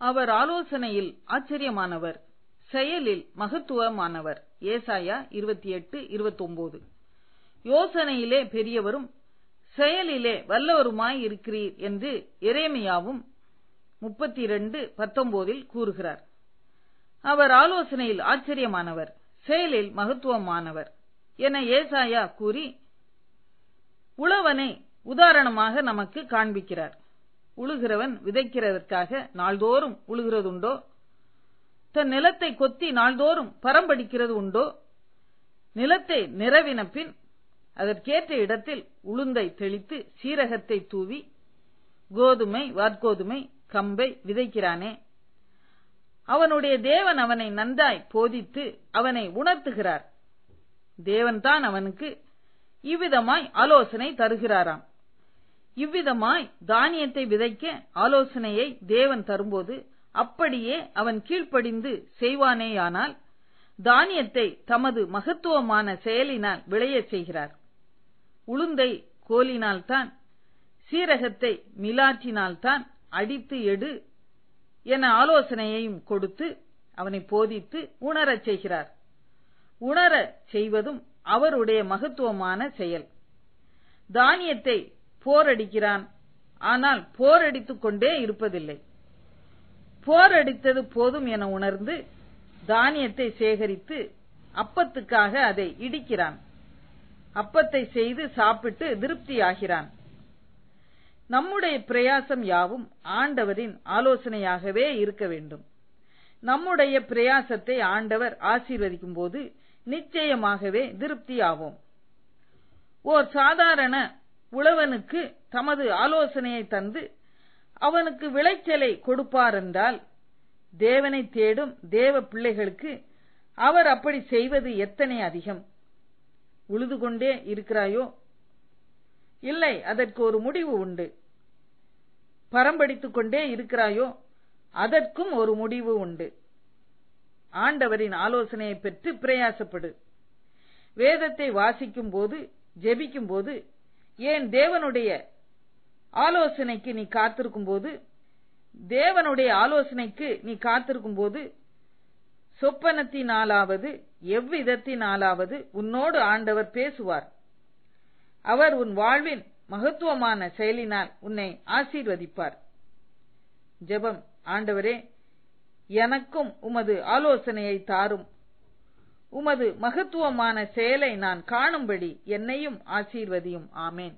அவர் ஆலோசனையில் ஆச்சரியமானவர், செயலில் மகத்துவமானவர். ஏசாயா 28:29. யோசனையிலே பெரியவரும் செயலிலே வல்லவருமாய் இருக்கிறீர் என்று எரேமியாவும் 32:19 கூறுகிறார். அவர் ஆலோசனையில் ஆச்சரியமானவர், செயலில் மகத்துவமானவர் என ஏசாயா கூறி உழவனை உதாரணமாக நமக்கு காண்பிக்கிறார். உழுகிறவன் விதைக்கிறதற்காக நாள்தோறும் உழுகிறதுண்டோ? தன் நிலத்தை கொத்தி நாள்தோறும் பரம்படிக்கிறது உண்டோ? நிலத்தை நிரவின பின் அதற்கேற்ற இடத்தில் உளுந்தை தெளித்து சீரகத்தை தூவி கோதுமை, வாற்கோதுமை, கம்பை விதைக்கிறானே. அவனுடைய தேவன் அவனை நன்றாய் போதித்து அவனை உணர்த்துகிறார். தேவன்தான் அவனுக்கு இவ்விதமாய் ஆலோசனை தருகிறாராம். இவ்விதமாய் தானியத்தை விதைக்க ஆலோசனையை தேவன் தரும்போது அப்படியே அவன் கீழ்ப்படிந்து செய்வானேயானால் தானியத்தை தமது மகத்துவமான செயலினால் விளைய செய்கிறார். உளுந்தை கோலினால்தான், சீரகத்தை மிலாற்றினால்தான் அடித்து எடு என ஆலோசனையையும் கொடுத்து அவனை போதித்து உணரச் செய்கிறார். உணரச் செய்வதும் அவருடைய மகத்துவமான செயல். தானியத்தை போரடிக்கிறான், ஆனால் போரடித்துக் கொண்டே இருப்பதில்லை. போரடித்தது போதும் என உணர்ந்து தானியத்தை சேகரித்து அப்பத்துக்காக அதை இடிக்கிறான். அப்பத்தை செய்து சாப்பிட்டு திருப்தியாகிறான். நம்முடைய பிரயாசம் யாவும் ஆண்டவரின் ஆலோசனையாகவே இருக்க வேண்டும். நம்முடைய பிரயாசத்தை ஆண்டவர் ஆசீர்வதிக்கும் போது நிச்சயமாகவே திருப்தியாவோம். ஓர் சாதாரண உழவனுக்கு தமது ஆலோசனையை தந்து அவனுக்கு விளைச்சலை கொடுப்பாரென்றால், தேவனை தேடும் தேவ பிள்ளைகளுக்கு அவர் அப்படி செய்வது எத்தனை அதிகம். உழுது கொண்டே இருக்கிறாயோ? இல்லை, அதற்கு ஒரு முடிவு உண்டு. பரம்படித்துக் கொண்டே இருக்கிறாயோ? அதற்கும் ஒரு முடிவு உண்டு. ஆண்டவரின் ஆலோசனையை பெற்று பிரயாசப்படு. வேதத்தை வாசிக்கும் போது, ஜெபிக்கும் போது, ஏன் தேவனுடைய ஆலோசனைக்கு நீ காத்திருக்கும் போது, தேவனுடைய ஆலோசனைக்கு நீ காத்திருக்கும் போது சொப்பனத்தினாலாவது எவ்விதத்தினாலாவது உன்னோடு ஆண்டவர் பேசுவார். அவர் உன் வாழ்வின் மகத்துவமான செயலினால் உன்னை ஆசீர்வதிப்பார். ஜெபம். ஆண்டவரே, எனக்கும் உமது ஆலோசனையை தாரும். உமது மகத்துவமான செயலை நான் காணும்படி என்னையும் ஆசீர்வதியும். ஆமேன்.